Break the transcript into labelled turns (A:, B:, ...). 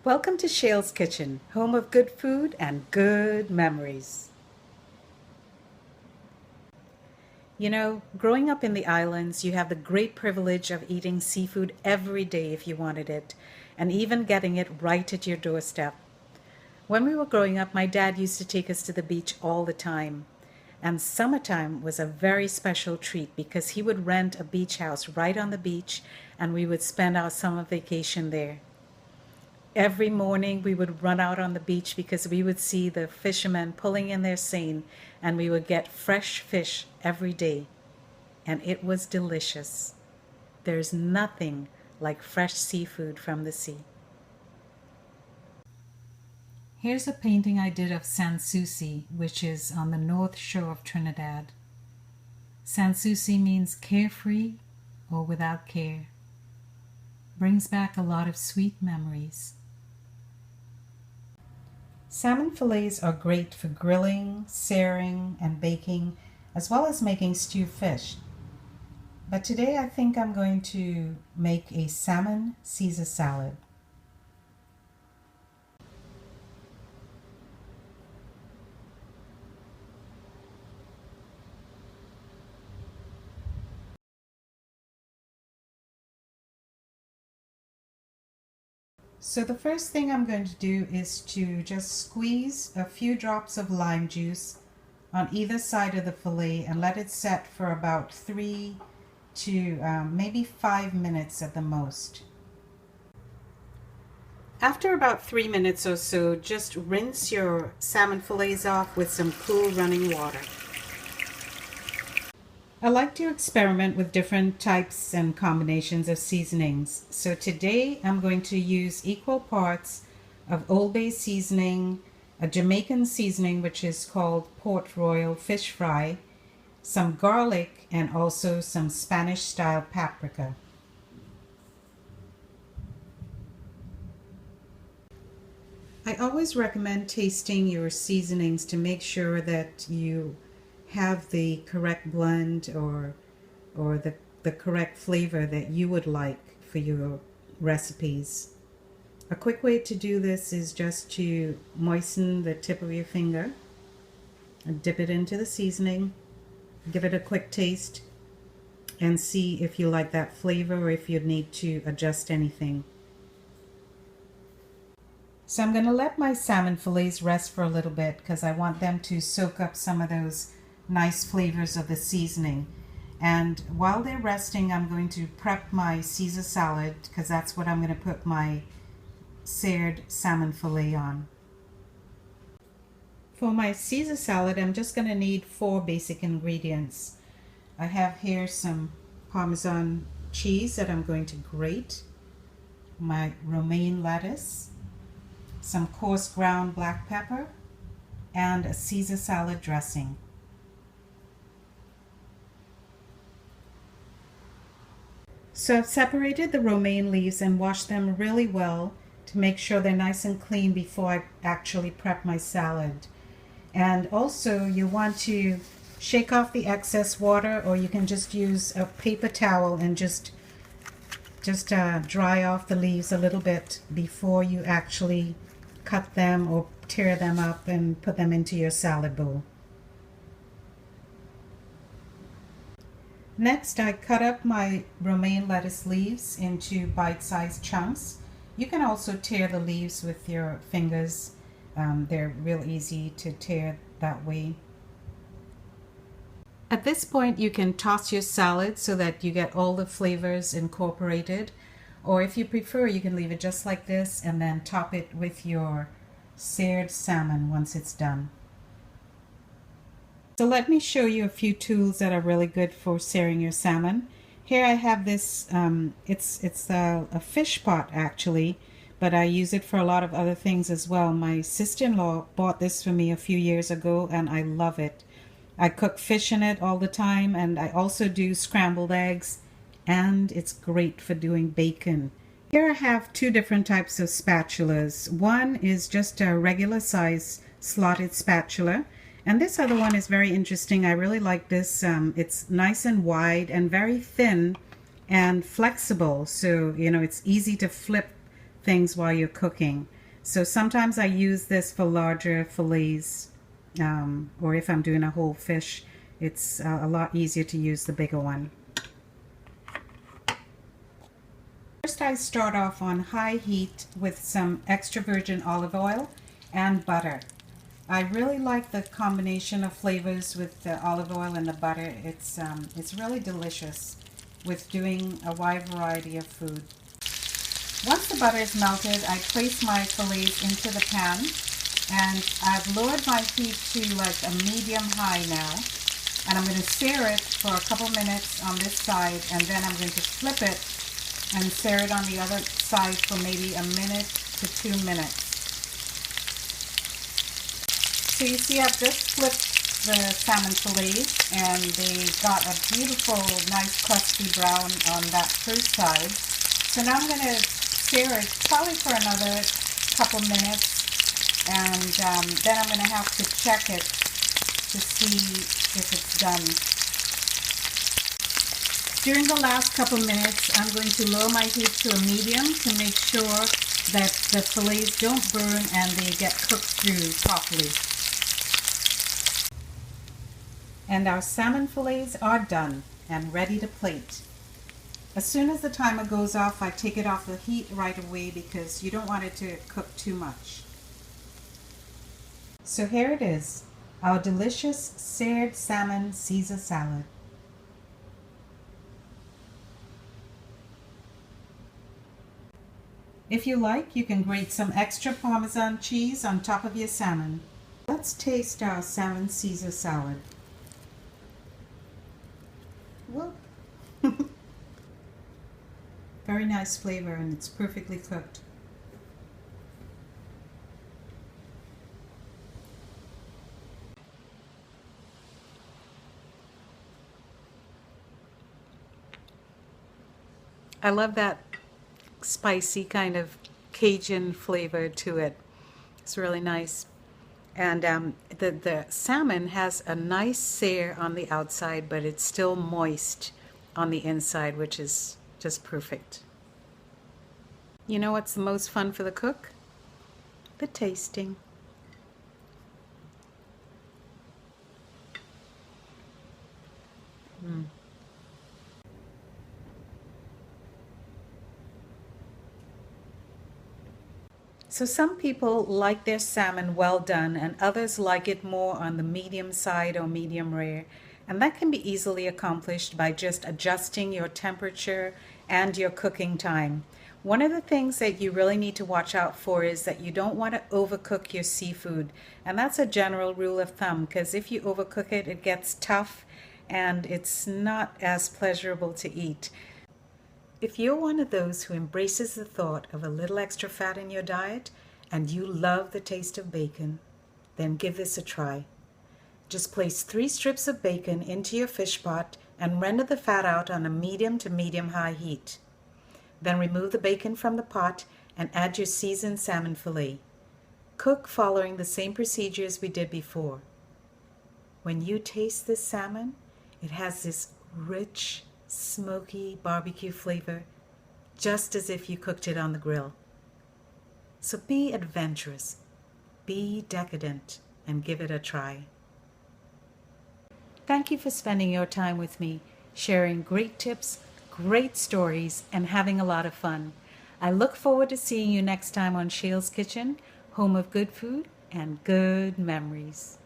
A: Welcome to Shail'S Kitchen, home of good food and good memories. You know, growing up in the islands, you have the great privilege of eating seafood every day if you wanted it, and even getting it right at your doorstep. When we were growing up, my dad used to take us to the beach all the time. And summertime was a very special treat because he would rent a beach house right on the beach and we would spend our summer vacation there. Every morning we would run out on the beach because we would see the fishermen pulling in their seine and we would get fresh fish every day. And it was delicious. There's nothing like fresh seafood from the sea. Here's a painting I did of Sans Souci, which is on the north shore of Trinidad. Sans Souci means carefree or without care. Brings back a lot of sweet memories. Salmon fillets are great for grilling, searing, and baking, as well as making stewed fish. But today I think I'm going to make a salmon Caesar salad. So the first thing I'm going to do is to just squeeze a few drops of lime juice on either side of the fillet and let it set for about 3 to maybe 5 minutes at the most. After about 3 minutes or so, just rinse your salmon fillets off with some cool running water. I like to experiment with different types and combinations of seasonings. So today I'm going to use equal parts of Old Bay seasoning, a Jamaican seasoning which is called Port Royal fish fry, some garlic, and also some Spanish style paprika. I always recommend tasting your seasonings to make sure that you have the correct blend or the correct flavor that you would like for your recipes. A quick way to do this is just to moisten the tip of your finger and dip it into the seasoning, give it a quick taste, and see if you like that flavor or if you need to adjust anything. So I'm going to let my salmon fillets rest for a little bit because I want them to soak up some of those nice flavors of the seasoning. And while they're resting, I'm going to prep my Caesar salad because that's what I'm going to put my seared salmon fillet on. For my Caesar salad, I'm just going to need 4 basic ingredients. I have here some Parmesan cheese that I'm going to grate, my romaine lettuce, some coarse ground black pepper, and a Caesar salad dressing. So I've separated the romaine leaves and washed them really well to make sure they're nice and clean before I actually prep my salad. And also you want to shake off the excess water, or you can just use a paper towel and just dry off the leaves a little bit before you actually cut them or tear them up and put them into your salad bowl. Next, I cut up my romaine lettuce leaves into bite-sized chunks. You can also tear the leaves with your fingers. They're real easy to tear that way. At this point, you can toss your salad so that you get all the flavors incorporated. Or if you prefer, you can leave it just like this and then top it with your seared salmon once it's done. So let me show you a few tools that are really good for searing your salmon. Here I have this, it's a fish pot actually, but I use it for a lot of other things as well. My sister-in-law bought this for me a few years ago and I love it. I cook fish in it all the time, and I also do scrambled eggs, and it's great for doing bacon. Here I have 2 different types of spatulas. One is just a regular size slotted spatula. And this other one is very interesting. I really like this. It's nice and wide and very thin and flexible. So, you know, it's easy to flip things while you're cooking. So sometimes I use this for larger fillets, or if I'm doing a whole fish, it's a lot easier to use the bigger one. First, I start off on high heat with some extra virgin olive oil and butter. I really like the combination of flavors with the olive oil and the butter. It's really delicious with doing a wide variety of food. Once the butter is melted, I place my fillets into the pan, and I've lowered my heat to like a medium-high now, and I'm going to sear it for a couple minutes on this side, and then I'm going to flip it and sear it on the other side for maybe a minute to 2 minutes. So you see I've just flipped the salmon fillets, and they got a beautiful, nice crusty brown on that first side. So now I'm going to sear it probably for another couple minutes, and then I'm going to have to check it to see if it's done. During the last couple minutes, I'm going to lower my heat to a medium to make sure that the fillets don't burn and they get cooked through properly. And our salmon fillets are done and ready to plate. As soon as the timer goes off, I take it off the heat right away because you don't want it to cook too much. So here it is, our delicious Seared Salmon Caesar Salad. If you like, you can grate some extra Parmesan cheese on top of your salmon. Let's taste our salmon Caesar salad. Whoop. Very nice flavor, and it's perfectly cooked. I love that spicy kind of Cajun flavor to it. It's really nice. And the salmon has a nice sear on the outside, but it's still moist on the inside, which is just perfect. You know what's the most fun for the cook? The tasting. So some people like their salmon well done, and others like it more on the medium side or medium rare. And that can be easily accomplished by just adjusting your temperature and your cooking time. One of the things that you really need to watch out for is that you don't want to overcook your seafood. And that's a general rule of thumb, because if you overcook it, it gets tough and it's not as pleasurable to eat. If you're one of those who embraces the thought of a little extra fat in your diet and you love the taste of bacon, then give this a try. Just place 3 strips of bacon into your fish pot and render the fat out on a medium to medium-high heat. Then remove the bacon from the pot and add your seasoned salmon fillet. Cook following the same procedures we did before. When you taste this salmon, it has this rich, smoky barbecue flavor, just as if you cooked it on the grill. So be adventurous, be decadent, and give it a try. Thank you for spending your time with me, sharing great tips, great stories, and having a lot of fun. I look forward to seeing you next time on Shail'S Kitchen, home of good food and good memories.